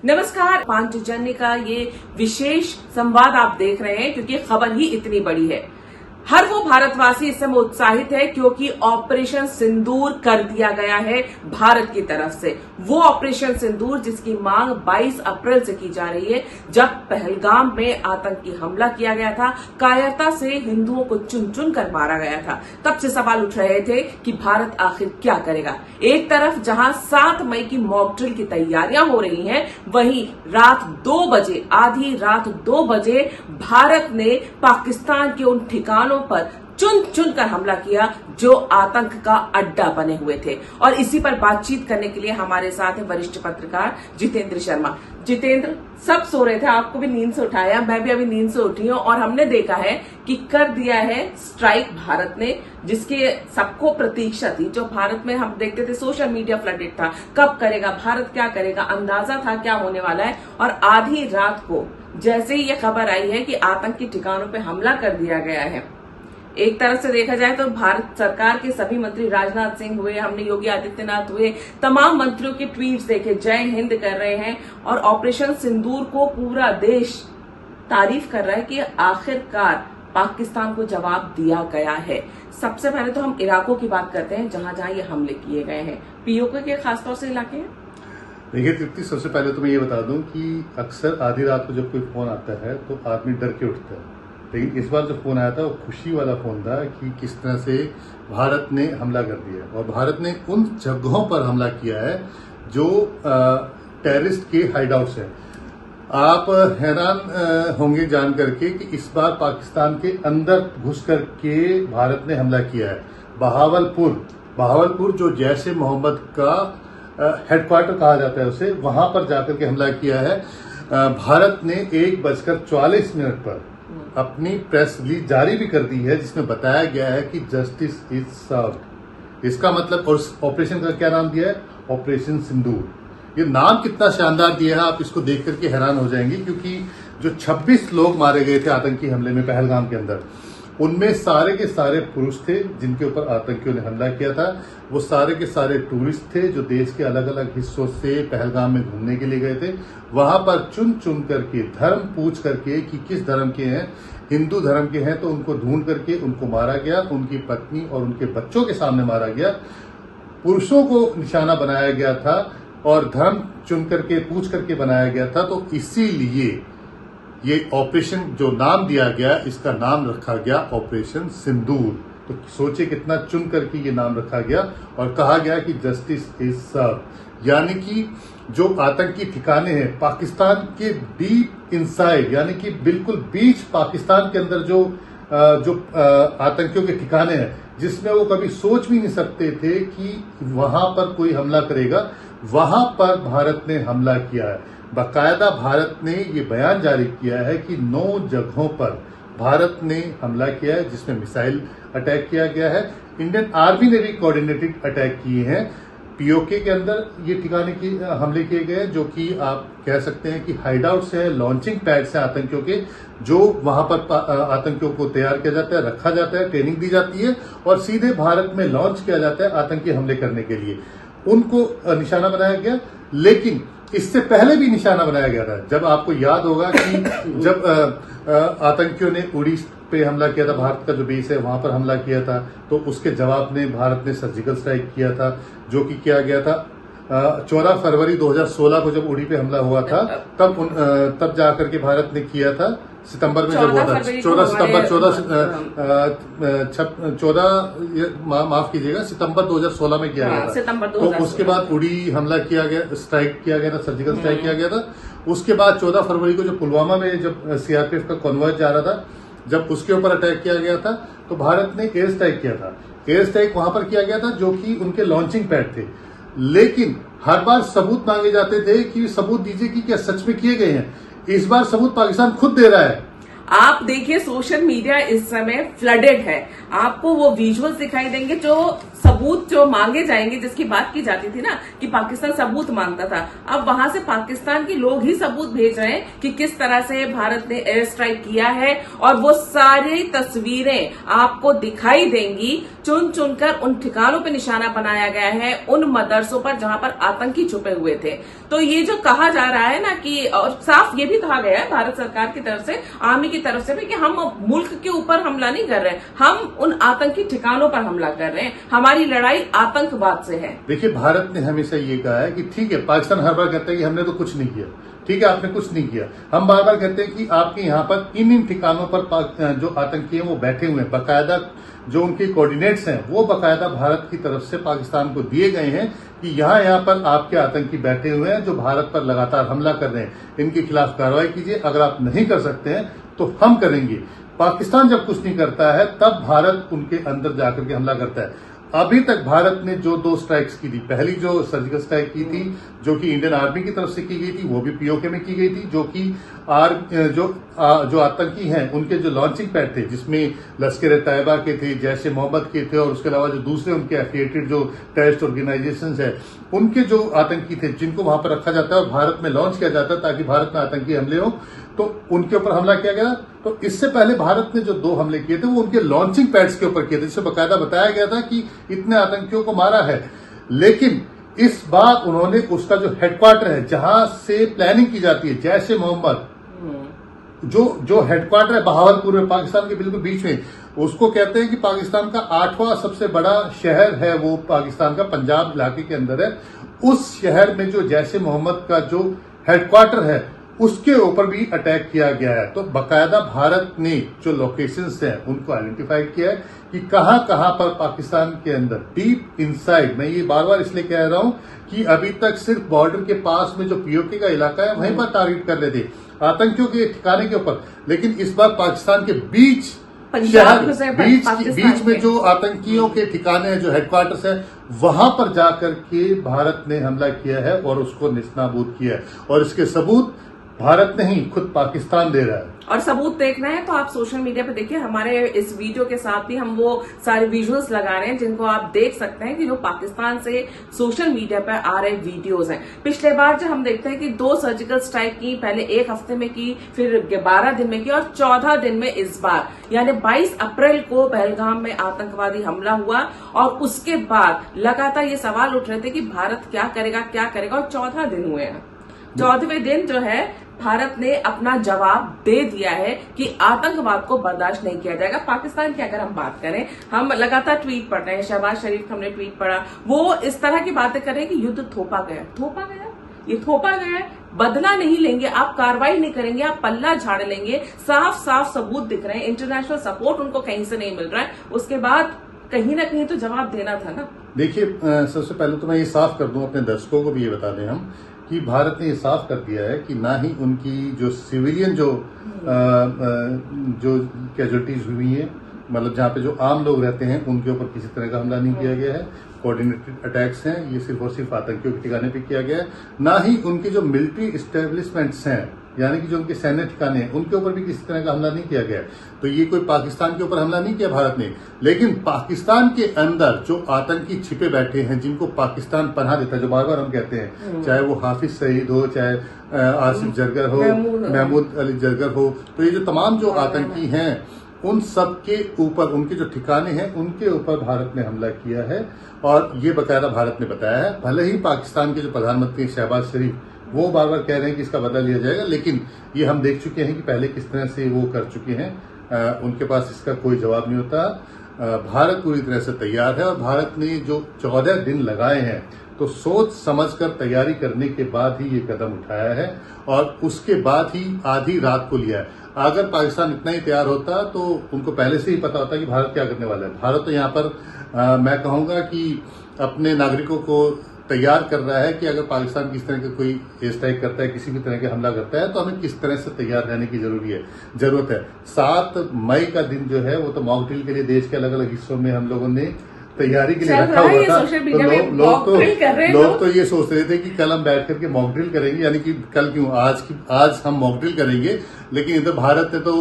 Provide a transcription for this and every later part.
नमस्कार, पांचजन्य का ये विशेष संवाद आप देख रहे हैं क्योंकि खबर ही इतनी बड़ी है। हर वो भारतवासी इस समय उत्साहित है क्योंकि ऑपरेशन सिंदूर कर दिया गया है भारत की तरफ से। वो ऑपरेशन सिंदूर जिसकी मांग 22 अप्रैल से की जा रही है, जब पहलगाम में आतंकी हमला किया गया था, कायरता से हिंदुओं को चुन चुन कर मारा गया था। तब से सवाल उठ रहे थे कि भारत आखिर क्या करेगा। एक तरफ जहां 7 मई की मॉक ड्रिल की तैयारियां हो रही हैं, वहीं रात 2 बजे, आधी रात 2 बजे भारत ने पाकिस्तान के उन ठिकानों पर चुन चुन कर हमला किया जो आतंक का अड्डा बने हुए थे। और इसी पर बातचीत करने के लिए हमारे साथ है वरिष्ठ पत्रकार जितेंद्र शर्मा। जितेंद्र, सब सो रहे थे, आपको भी नींद से उठाया, मैं भी अभी नींद से उठी हूं और हमने देखा है कि कर दिया है स्ट्राइक भारत ने, जिसके सबको प्रतीक्षा थी। जो भारत में हम देखते थे सोशल मीडिया फ्लडेड था, कब करेगा भारत, क्या करेगा, अंदाजा था क्या होने वाला है। और आधी रात को जैसे ही ये खबर आई है कि आतंकी ठिकानों पे हमला कर दिया गया है, एक तरफ से देखा जाए तो भारत सरकार के सभी मंत्री, राजनाथ सिंह हुए, हमने योगी आदित्यनाथ हुए, तमाम मंत्रियों के ट्वीट्स देखे, जय हिंद कर रहे हैं। और ऑपरेशन सिंदूर को पूरा देश तारीफ कर रहा है कि आखिरकार पाकिस्तान को जवाब दिया गया है। सबसे पहले तो हम इलाकों की बात करते हैं जहां जहां ये हमले किए गए हैं। पीओके के खासतौर से इलाके हैं। देखिए तृप्ति, सबसे पहले तो मैं ये बता दूं कि अक्सर आधी रात को जब कोई फोन आता है तो आदमी डर के उठता है, लेकिन इस बार जो फोन आया था वो खुशी वाला फोन था कि किस तरह से भारत ने हमला कर दिया। और भारत ने उन जगहों पर हमला किया है जो टेररिस्ट के हाइडआउट्स हैं। आप हैरान होंगे जान करके कि इस बार पाकिस्तान के अंदर घुस करके भारत ने हमला किया है। बहावलपुर जो जैश ए मोहम्मद का हेडक्वार्टर कहा जाता है उसे, वहां पर जाकर के हमला किया है। भारत ने 1:44 पर अपनी प्रेस रिलीज जारी भी कर दी है, जिसमें बताया गया है कि जस्टिस इज सर्व्ड। इसका मतलब, और ऑपरेशन का क्या नाम दिया है? ऑपरेशन सिंदूर। ये नाम कितना शानदार दिया है, आप इसको देख करके हैरान हो जाएंगे, क्योंकि जो 26 लोग मारे गए थे आतंकी हमले में पहलगाम के अंदर, उनमें सारे के सारे पुरुष थे जिनके ऊपर आतंकियों ने हमला किया था। वो सारे के सारे टूरिस्ट थे जो देश के अलग अलग हिस्सों से पहलगाम में घूमने के लिए गए थे। वहां पर चुन चुन करके, धर्म पूछ करके कि किस धर्म के हैं, हिंदू धर्म के हैं तो उनको ढूंढ करके उनको मारा गया। उनकी पत्नी और उनके बच्चों के सामने मारा गया। पुरुषों को निशाना बनाया गया था और धर्म चुन करके, पूछ करके बनाया गया था। तो इसीलिए ये ऑपरेशन जो नाम दिया गया, इसका नाम रखा गया ऑपरेशन सिंदूर। तो सोचे कितना चुन करके ये नाम रखा गया और कहा गया कि जस्टिस इज सर्व, यानी कि जो आतंकी ठिकाने हैं पाकिस्तान के डीप इनसाइड, यानी कि बिल्कुल बीच पाकिस्तान के अंदर जो आतंकियों के ठिकाने हैं, जिसमें वो कभी सोच भी नहीं सकते थे कि वहां पर कोई हमला करेगा, वहां पर भारत ने हमला किया है। बाकायदा भारत ने ये बयान जारी किया है कि 9 जगहों पर भारत ने हमला किया है, जिसमें मिसाइल अटैक किया गया है। इंडियन आर्मी ने भी कोऑर्डिनेटेड अटैक किए हैं। पीओके के अंदर ये ठिकाने की हमले किए गए, जो कि आप कह सकते हैं कि हाइडआउट्स है, लॉन्चिंग पैड्स है आतंकियों के, जो वहां पर आतंकियों को तैयार किया जाता है, रखा जाता है, ट्रेनिंग दी जाती है और सीधे भारत में लॉन्च किया जाता है आतंकी हमले करने के लिए। उनको निशाना बनाया गया, लेकिन इससे पहले भी निशाना बनाया गया था। जब आपको याद होगा कि जब आतंकियों ने उड़ी पे हमला किया था, भारत का जो बेस है वहां पर हमला किया था, तो उसके जवाब में भारत ने सर्जिकल स्ट्राइक किया था, जो कि किया गया था 14 फरवरी 2016 को जब उड़ी पे हमला हुआ था। तब जाकर के भारत ने किया था, सितंबर में जब हुआ था, 14 सितंबर 2016 में किया गया था। तो उसके बाद उड़ी हमला किया गया, स्ट्राइक किया गया था, सर्जिकल स्ट्राइक किया गया था। उसके बाद 14 फरवरी को जो पुलवामा में जब सीआरपीएफ का कॉन्वॉय जा रहा था, जब उसके ऊपर अटैक किया गया था, तो भारत ने एयर स्ट्राइक किया था। एयर स्ट्राइक वहां पर किया गया था जो कि उनके लॉन्चिंग पैड थे, लेकिन हर बार सबूत मांगे जाते थे कि सबूत दीजिए कि क्या सच में किए गए हैं। इस बार सबूत पाकिस्तान खुद दे रहा है। आप देखिए सोशल मीडिया इस समय फ्लडेड है, आपको वो विजुअल्स दिखाई देंगे जो सबूत जो मांगे जाएंगे, जिसकी बात की जाती थी ना कि पाकिस्तान सबूत मांगता था, अब वहां से पाकिस्तान के लोग ही सबूत भेज रहे हैं कि किस तरह से भारत ने एयर स्ट्राइक किया है। और वो सारी तस्वीरें आपको दिखाई देंगी चुन चुनकर उन ठिकानों पर निशाना बनाया गया है, उन मदरसों पर जहां पर आतंकी छुपे हुए थे। तो ये जो कहा जा रहा है ना कि, और साफ ये भी कहा गया है भारत सरकार की तरफ से, आर्मी की तरफ से भी, कि हम मुल्क के ऊपर हमला नहीं कर रहे, हम उन आतंकी ठिकानों पर हमला कर रहे हैं, हमारी लड़ाई आतंकवाद से है। देखिए, भारत ने हमेशा ये कहा है कि ठीक है, पाकिस्तान हर बार कहता है कि हमने तो कुछ नहीं किया, ठीक है आपने कुछ नहीं किया। हम बार बार कहते हैं कि आपके यहाँ पर इन ठिकानों पर जो आतंकी हैं वो बैठे हुए हैं, बाकायदा जो उनके कोऑर्डिनेट्स हैं वो बाकायदा भारत की तरफ से पाकिस्तान को दिए गए हैं कि यहाँ पर आपके आतंकी बैठे हुए हैं जो भारत पर लगातार हमला कर रहे हैं, इनके खिलाफ कार्रवाई कीजिए, अगर आप नहीं कर सकते हैं तो हम करेंगे। पाकिस्तान जब कुछ नहीं करता है तब भारत उनके अंदर जाकर के हमला करता है। अभी तक भारत ने जो 2 स्ट्राइक्स की थी, पहली जो सर्जिकल स्ट्राइक की थी जो कि इंडियन आर्मी की तरफ से की गई थी, वो भी पीओके में की गई थी, जो कि जो आतंकी हैं उनके जो लॉन्चिंग पैड थे जिसमें लश्कर तैयबा के थे, जैश ए मोहम्मद के थे, और उसके अलावा जो दूसरे उनके एफिलिएटेड जो टेररिस्ट ऑर्गेनाइजेशंस है उनके जो आतंकी थे जिनको वहां पर रखा जाता है और भारत में लॉन्च किया जाता है ताकि भारत में आतंकी हमले हो, तो उनके ऊपर हमला किया गया। तो इससे पहले भारत ने जो 2 हमले किए थे वो उनके लॉन्चिंग पैड्स के ऊपर किए थे, जिससे बाकायदा बताया गया था कि इतने आतंकियों को मारा है। लेकिन इस बार उन्होंने उसका जो हेडक्वार्टर है जहां से प्लानिंग की जाती है, जैश ए मोहम्मद जो हेडक्वार्टर है बहावलपुर में, पाकिस्तान के बिल्कुल बीच में, उसको कहते हैं कि पाकिस्तान का 8वां सबसे बड़ा शहर है वो पाकिस्तान का पंजाब इलाके के अंदर है। उस शहर में जो जैश ए मोहम्मद का जो हेडक्वार्टर है उसके ऊपर भी अटैक किया गया है। तो बाकायदा भारत ने जो लोकेशंस हैं उनको आइडेंटिफाई किया है कि कहां कहां पर पाकिस्तान के अंदर डीप इनसाइड, मैं ये बार बार इसलिए कह रहा हूं कि अभी तक सिर्फ बॉर्डर के पास में जो पीओके का इलाका है वहीं पर टारगेट कर रहे थे आतंकियों के ठिकाने के ऊपर, लेकिन इस बार पाकिस्तान के बीच बीच में जो आतंकियों के ठिकाने हैं, जो हेडक्वार्टर्स है, वहां पर जाकर के भारत ने हमला किया है और उसको निस्तानाबूद किया है। और इसके सबूत भारत नहीं खुद पाकिस्तान दे रहा है। और सबूत देखना है तो आप सोशल मीडिया पे देखिए, हमारे इस वीडियो के साथ भी हम वो सारे विजुअल्स लगा रहे हैं जिनको आप देख सकते हैं कि जो पाकिस्तान से सोशल मीडिया पर आ रहे वीडियोस हैं। पिछले बार जब हम देखते हैं कि 2 सर्जिकल स्ट्राइक की, पहले 1 हफ्ते में की, फिर 12 दिन में की और 14 दिन में इस बार, यानी 22 अप्रैल को पहलगाम में आतंकवादी हमला हुआ। और उसके बाद लगातार ये सवाल उठ रहे थे कि भारत क्या करेगा, और 14 दिन हुए हैं। 14वें दिन जो है भारत ने अपना जवाब दे दिया है कि आतंकवाद को बर्दाश्त नहीं किया जाएगा। पाकिस्तान की अगर हम बात करें, हम लगातार ट्वीट पढ़ रहे हैं, शहबाज शरीफ का हमने ट्वीट पढ़ा, वो इस तरह की बातें कर रहे हैं कि युद्ध थोपा गया, ये थोपा गया है, बदला नहीं लेंगे, आप कार्रवाई नहीं करेंगे, आप पल्ला झाड़ लेंगे। साफ साफ सबूत दिख रहे हैं, इंटरनेशनल सपोर्ट उनको कहीं से नहीं मिल रहा है। उसके बाद कहीं ना कहीं तो जवाब देना था ना। देखिए, सबसे पहले तो मैं ये साफ कर दूं, अपने दर्शकों को भी ये बता दें हम कि भारत ने ये साफ कर दिया है कि ना ही उनकी जो सिविलियन जो कैजुअलिटीज हुई है, मतलब जहां पे जो आम लोग रहते हैं उनके ऊपर किसी तरह का हमला नहीं किया गया है। कोऑर्डिनेटेड अटैक्स हैं, ये सिर्फ और सिर्फ आतंकियों के ठिकाने पे किया गया है। ना ही उनके जो मिलिट्री एस्टेब्लिशमेंट्स हैं, यानी कि जो उनके सैन्य ठिकाने हैं, उनके ऊपर भी किसी तरह का हमला नहीं किया गया। तो ये कोई पाकिस्तान के ऊपर हमला नहीं किया भारत ने, लेकिन पाकिस्तान के अंदर जो आतंकी छिपे बैठे हैं, जिनको पाकिस्तान पनाह देता है, जो बार बार हम कहते हैं, चाहे वो हाफिज सईद हो, चाहे आसिफ जरगर हो, महमूद अली जरगर हो, तो ये जो तमाम जो आतंकी हैं उन सब के ऊपर, उनके जो ठिकाने हैं उनके ऊपर भारत ने हमला किया है। और ये बकायदा भारत ने बताया है। भले ही पाकिस्तान के जो प्रधानमंत्री शहबाज शरीफ वो बार बार कह रहे हैं कि इसका बदला लिया जाएगा, लेकिन ये हम देख चुके हैं कि पहले किस तरह से वो कर चुके हैं। उनके पास इसका कोई जवाब नहीं होता। भारत पूरी तरह से तैयार है और भारत ने जो 14 दिन लगाए हैं तो सोच समझकर तैयारी करने के बाद ही ये कदम उठाया है और उसके बाद ही आधी रात को लिया है। अगर पाकिस्तान इतना ही तैयार होता तो उनको पहले से ही पता होता कि भारत क्या करने वाला है। भारत तो यहाँ पर मैं कहूंगा कि अपने नागरिकों को तैयार कर रहा है कि अगर पाकिस्तान किस तरह का कोई एयर स्ट्राइक करता है, किसी भी तरह के हमला करता है, तो हमें किस तरह से तैयार रहने की जरूरत है। 7 मई का दिन जो है वो तो मॉक ड्रिल के लिए देश के अलग अलग हिस्सों में हम लोगों ने तैयारी के लिए रखा हुआ था। तो लोग तो ये सोच रहे थे कि कल हम बैठ करके मॉक ड्रिल करेंगे, यानी कि कल क्यों, आज हम मॉक ड्रिल करेंगे, लेकिन इधर भारत ने तो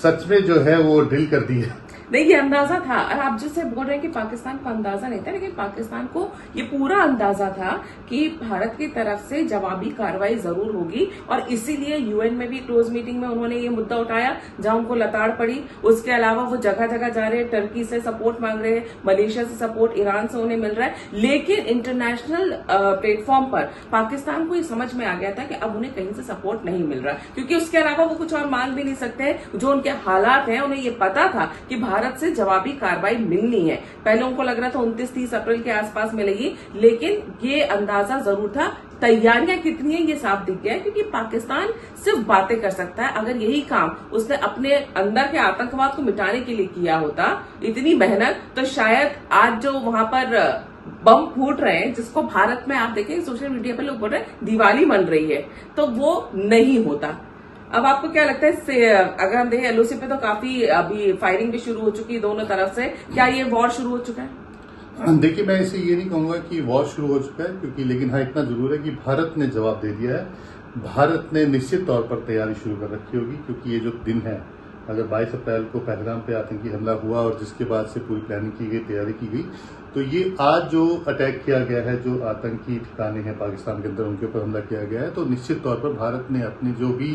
सच में जो है वो ड्रिल कर दी है। नहीं, ये अंदाजा था। और आप जिससे बोल रहे हैं कि पाकिस्तान को अंदाजा नहीं था, लेकिन पाकिस्तान को ये पूरा अंदाजा था कि भारत की तरफ से जवाबी कार्रवाई जरूर होगी, और इसीलिए यूएन में भी क्लोज मीटिंग में उन्होंने ये मुद्दा उठाया जहां उनको लताड़ पड़ी। उसके अलावा वो जगह जगह जा रहे हैं, टर्की से सपोर्ट मांग रहे हैं, मलेशिया से सपोर्ट, ईरान से उन्हें मिल रहा है, लेकिन इंटरनेशनल प्लेटफॉर्म पर पाकिस्तान को ये समझ में आ गया था कि अब उन्हें कहीं से सपोर्ट नहीं मिल रहा, क्योंकि उसके अलावा वो कुछ और मांग भी नहीं सकते। जो उनके हालात हैं, उन्हें ये पता था कि भारत से जवाबी कार्रवाई मिलनी है। पहले उनको लग रहा था 29-30 अप्रैल के आसपास मिलेगी, लेकिन ये अंदाजा जरूर था। तैयारियां कितनी है ये साफ दिख गया है, क्योंकि पाकिस्तान सिर्फ बातें कर सकता है। अगर यही काम उसने अपने अंदर के आतंकवाद को मिटाने के लिए किया होता, इतनी मेहनत, तो शायद आज जो वहां पर बम फूट रहे हैं, जिसको भारत में आप देखें सोशल मीडिया पर लोग बोल रहे हैं दिवाली मन रही है, तो वो नहीं होता। अब आपको क्या लगता है, अगर हम देखें एलओसी पे तो काफी अभी फायरिंग भी शुरू हो चुकी है दोनों तरफ से, क्या ये वॉर शुरू हो चुका है? देखिए, मैं इसे ये नहीं कहूंगा कि वॉर शुरू हो चुका है, क्योंकि लेकिन हाँ इतना जरूर है कि भारत ने जवाब दे दिया है। भारत ने निश्चित तौर पर तैयारी शुरू कर रखी होगी, क्योंकि ये जो दिन है, अगर 22 अप्रैल को पहलगाम पे आतंकी हमला हुआ और जिसके बाद से पूरी प्लानिंग की गई, तैयारी की गई, तो ये आज जो अटैक किया गया है, जो आतंकी ठिकाने हैं पाकिस्तान के अंदर, उनके ऊपर हमला किया गया है, तो निश्चित तौर पर भारत ने अपनी जो भी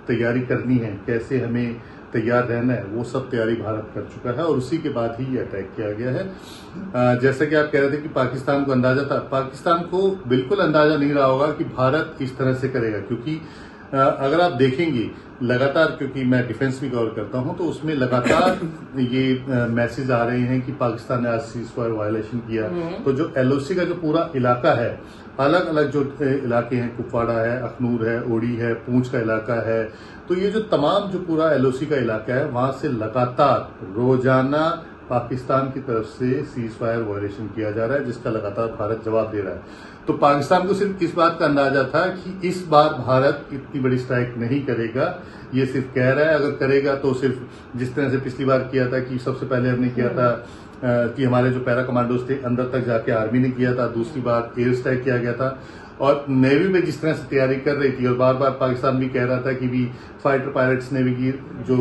तैयारी करनी है, कैसे हमें तैयार रहना है, वो सब तैयारी भारत कर चुका है, और उसी के बाद ही ये अटैक किया गया है। जैसा कि आप कह रहे थे कि पाकिस्तान को अंदाजा था, पाकिस्तान को बिल्कुल अंदाजा नहीं रहा होगा कि भारत इस तरह से करेगा, क्योंकि अगर आप देखेंगे लगातार, क्योंकि मैं डिफेंस भी कवर करता हूं, तो उसमें लगातार ये मैसेज आ रहे हैं कि पाकिस्तान ने आज सीज़फायर वायलेशन किया। तो जो एलओसी का जो पूरा इलाका है, अलग अलग जो इलाके हैं, कुपवाड़ा है, अखनूर है, ओडी है, पूंछ का इलाका है, तो ये जो तमाम जो पूरा एलओसी का इलाका है, वहां से लगातार रोजाना पाकिस्तान की तरफ से सीज़फायर वायलेशन किया जा रहा है, जिसका लगातार भारत जवाब दे रहा है। तो पाकिस्तान को सिर्फ इस बात का अंदाजा था कि इस बार भारत इतनी बड़ी स्ट्राइक नहीं करेगा, ये सिर्फ कह रहा है। अगर करेगा तो सिर्फ जिस तरह से पिछली बार किया था कि सबसे पहले हमने किया था कि हमारे जो पैरा कमांडोज थे अंदर तक जाके आर्मी ने किया था, दूसरी बार एयर स्ट्राइक किया गया था, और नेवी में जिस तरह से तैयारी कर रही थी, और बार बार पाकिस्तान भी कह रहा था कि भी फाइटर पायलट्स नेवी की जो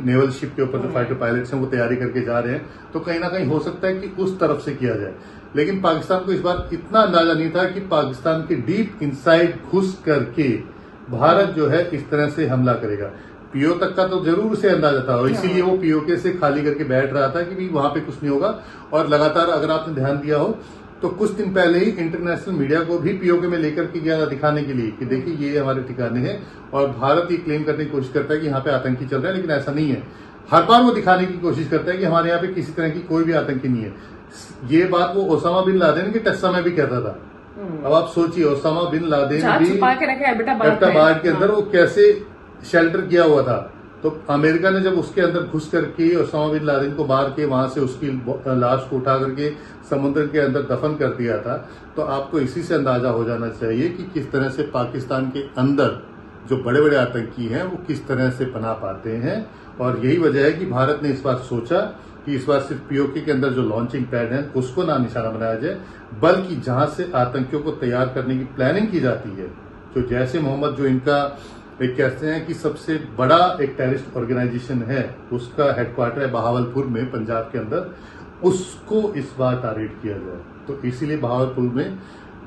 नेवल शिप के ऊपर जो फाइटर पायलट्स हैं वो तैयारी करके जा रहे हैं, तो कहीं ना कहीं हो सकता है कि उस तरफ से किया जाए। लेकिन पाकिस्तान को इस बार इतना अंदाजा नहीं था कि पाकिस्तान के डीप इनसाइड घुस करके भारत जो है इस तरह से हमला करेगा। पीओ तक का तो जरूर से अंदाजा था, और इसीलिए वो पीओके से खाली करके बैठ रहा था कि भी वहां पे कुछ नहीं होगा। और लगातार अगर आपने ध्यान दिया हो तो कुछ दिन पहले ही इंटरनेशनल मीडिया को भी पीओके में लेकर के गया था दिखाने के लिए कि देखिए ये हमारे ठिकाने हैं, और भारत ये क्लेम करने की कोशिश करता है कि यहाँ पे आतंकी चल रहा है, लेकिन ऐसा नहीं है। हर बार वो दिखाने की कोशिश करता है कि हमारे यहाँ पे किसी तरह की कोई भी आतंकी नहीं है। ये बात वो ओसामा बिन लादेन के टस्सा में भी कहता था। अब आप सोचिए, ओसामा बिन लादेन भी एबटाबाद के अंदर वो कैसे शेल्टर किया हुआ था, तो अमेरिका ने जब उसके अंदर घुस करके ओसामा बिन लादेन को मार के वहां से उसकी लाश को उठा करके समुद्र के अंदर दफन कर दिया था, तो आपको इसी से अंदाजा हो जाना चाहिए कि किस तरह से पाकिस्तान के अंदर जो बड़े बड़े आतंकी हैं वो किस तरह से पनाह पाते हैं। और यही वजह है कि भारत ने इस बार सोचा कि इस बार सिर्फ पीओके के अंदर जो लॉन्चिंग पैड है उसको ना निशाना बनाया जाए, बल्कि जहां से आतंकियों को तैयार करने की प्लानिंग की जाती है, जो जैश ए मोहम्मद जो इनका एक कहते हैं कि सबसे बड़ा एक टेररिस्ट ऑर्गेनाइजेशन है, उसका हेडक्वार्टर है बहावलपुर में पंजाब के अंदर, उसको इस बार टारगेट किया जाए। तो इसीलिए बहावलपुर में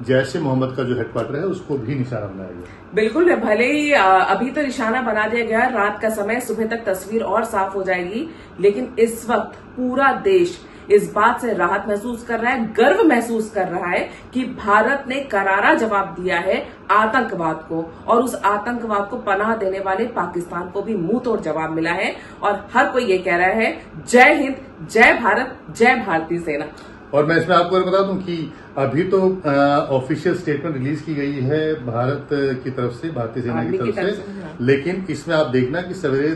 जैश ए मोहम्मद का जो हेडक्वार्टर है उसको भी निशाना बनाया गया। बिल्कुल, भले ही अभी तो निशाना बना दिया गया, रात का समय, सुबह तक तस्वीर और साफ हो जाएगी, लेकिन इस वक्त पूरा देश इस बात से राहत महसूस कर रहा है, गर्व महसूस कर रहा है कि भारत ने करारा जवाब दिया है आतंकवाद को, और उस आतंकवाद को पनाह देने वाले पाकिस्तान को भी मुंह तोड़ जवाब मिला है। और हर कोई ये कह रहा है जय हिंद, जय भारत, जय भारतीय सेना। और मैं इसमें आपको बता दूं कि अभी तो ऑफिशियल स्टेटमेंट रिलीज की गई है भारत की तरफ से, भारतीय सेना की तरफ से, लेकिन इसमें आप देखना कि सवेरे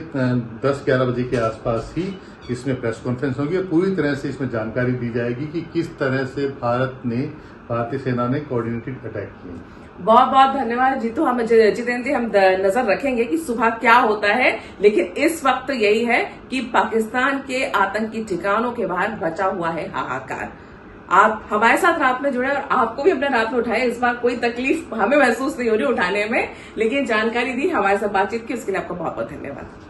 10-11 बजे के आसपास ही इसमें प्रेस कॉन्फ्रेंस होगी और पूरी तरह से इसमें जानकारी दी जाएगी कि किस तरह से भारतीय सेना ने कोऑर्डिनेटेड अटैक किए। बहुत बहुत धन्यवाद जीतू। हम जितेंद्र जी, हम नजर रखेंगे कि सुबह क्या होता है, लेकिन इस वक्त यही है कि पाकिस्तान के आतंकी ठिकानों के बाहर बचा हुआ है हाहाकार। आप हमारे साथ रात में जुड़े और आपको भी अपने रात में उठाए, इस बार कोई तकलीफ हमें महसूस नहीं हो रही उठाने में, लेकिन जानकारी दी, हमारे साथ बातचीत की, उसके लिए आपका बहुत बहुत धन्यवाद।